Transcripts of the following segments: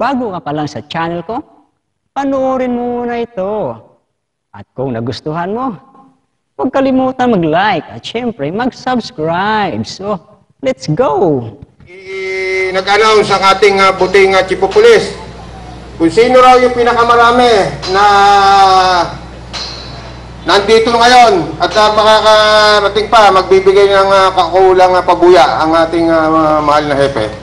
bago ka pa lang sa channel ko, panoorin mo muna ito. At kung nagustuhan mo, huwag kalimutan mag-like at syempre mag-subscribe. So, let's go! Nag-announce ang ating buting chief of police kung sino raw yung pinakamarami na nandito ngayon at makakarating pa, magbibigay ng kakulang pabuya ang ating mahal na hepe.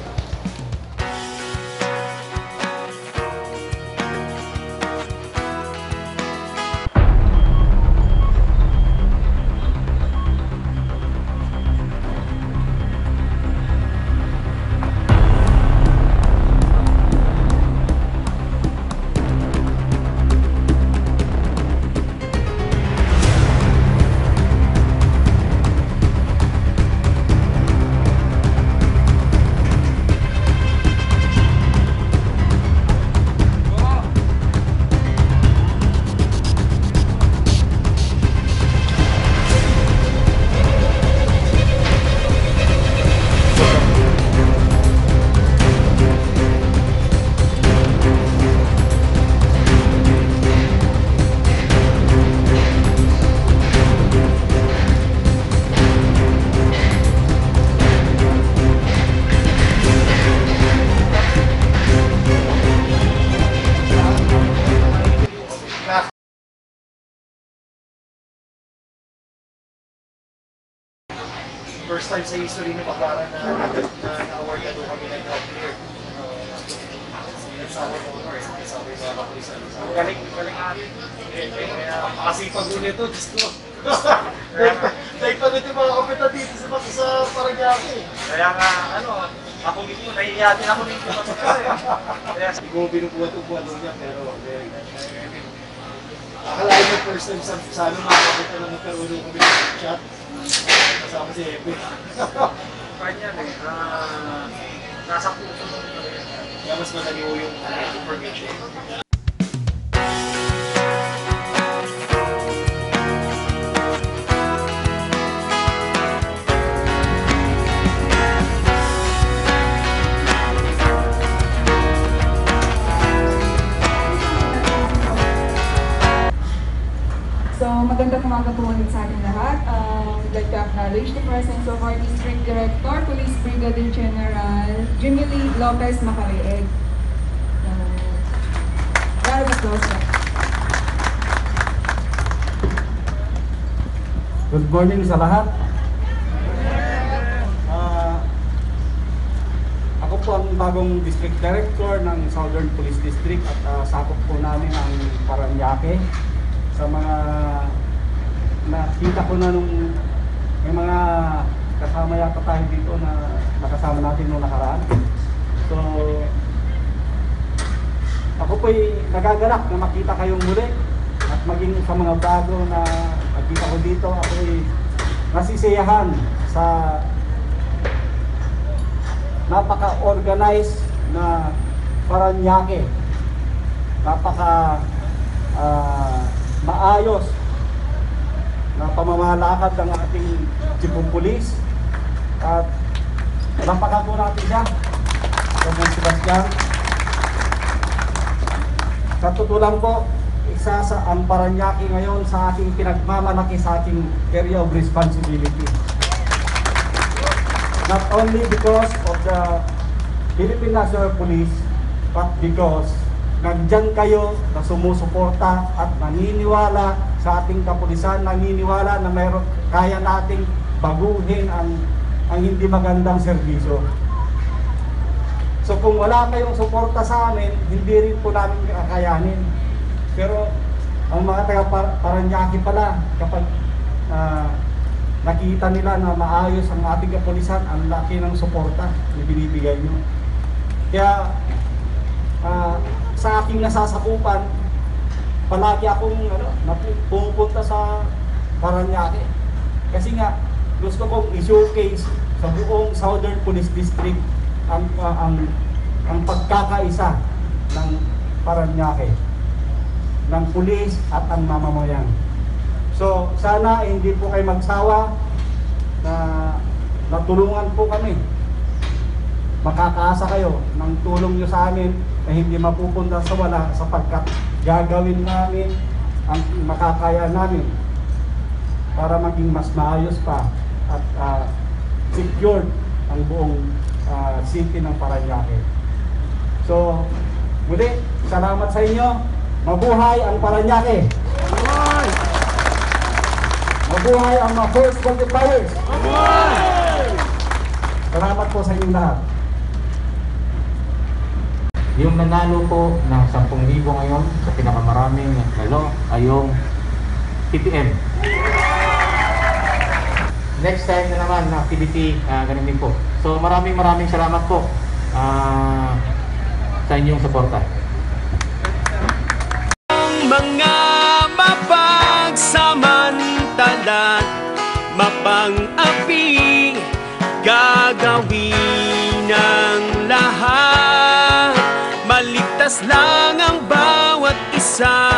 First time sa history ni Paglaran na na-award na doon kami ng top tier. It's our honor, it's our kapulisan. Galing natin. Kaya makasipag ulit ito, Diyos ko. Dahil pa rin yung mga kapita dito sa Paranaque. Kaya nga, ako dito, nahihiyatin ako dito. Kaya hindi ko binubuhat-ubuhat niya, pero akalain mo first time sa makakapita na nagkaroon kami ng chat. Kasama si Epe. Kanya nasa puso mo. Kaya mas madali mo yung information. So, magandang umaga po ulit sa ating lahat. We'd like to acknowledge the presence of our District Director, Police Brigadier General Jimmy Lee Lopez Macareeg. Round of applause. Good morning sa lahat. Ako po ang bagong District Director ng Southern Police District at sakop po namin ang Paranaque. Sa mga nakita ko na nung may mga kasama yata tayo dito na nakasama natin nung nakaraan. So, ako po'y nagagalak na makita kayong muli at maging sa mga bago na nakita ko dito, ako'y nasisiyahan sa napaka-organized na Paranaque. Maayos na pamamalakad ng ating chief of police at lampakan po natin siya Kapag Sebastian. Sa totoo lang po, isa sa ang Paranaque ngayon sa aking pinagmamalaki sa aking area of responsibility. Not only because of the Philippine National Police, but because nandyan kayo na sumusuporta at naniniwala sa ating kapulisan, naniniwala na mayroon kaya nating baguhin ang hindi magandang serbisyo. So kung wala kayong suporta sa amin, hindi rin po namin kakayanin. Pero ang mga taga Paranaque pala, kapag nakita nila na maayos ang ating kapulisan, ang laki ng suporta na binibigay nyo. Kaya sa aking nasasakupan, palagi akong pumupunta sa Paranaque. Kasi nga, gusto kong i-showcase sa buong Southern Police District ang pagkakaisa ng Paranaque, ng pulis at ang mamamayan. So, sana hindi po kayo magsawa na natulungan po kami makakaasa kayo ng tulong nyo sa amin na hindi mapupunta sa wala sapagkat gagawin namin ang makakaya namin para maging mas maayos pa at secured ang buong city ng Parañaque. So, muli, salamat sa inyo. Mabuhay ang Parañaque! Mabuhay ang mga First Multipliers! Salamat po sa inyong lahat. Yung nanalo po ng 10,000 ngayon sa pinakamaraming nalo ay yung PPM. Next time na naman na PDP, ganun din po. So maraming salamat po sa inyong suporta. Mga mapagsamantala, mapang-api, gagawin ng lahat. Maligtas lang ang bawat isa,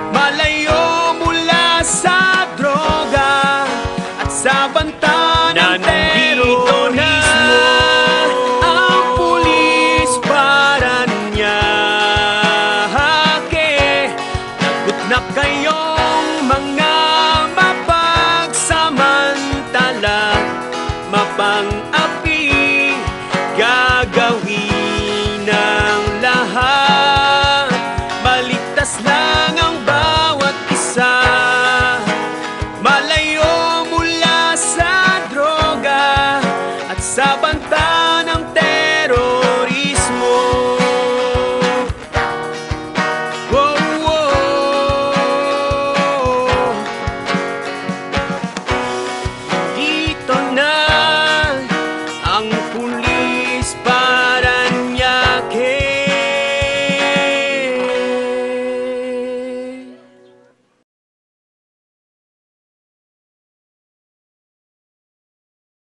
malayo mula sa droga at sa banta ng terorismo. Ang pulis Parañaque, lagot na kayong mga mapagsamantala, mapang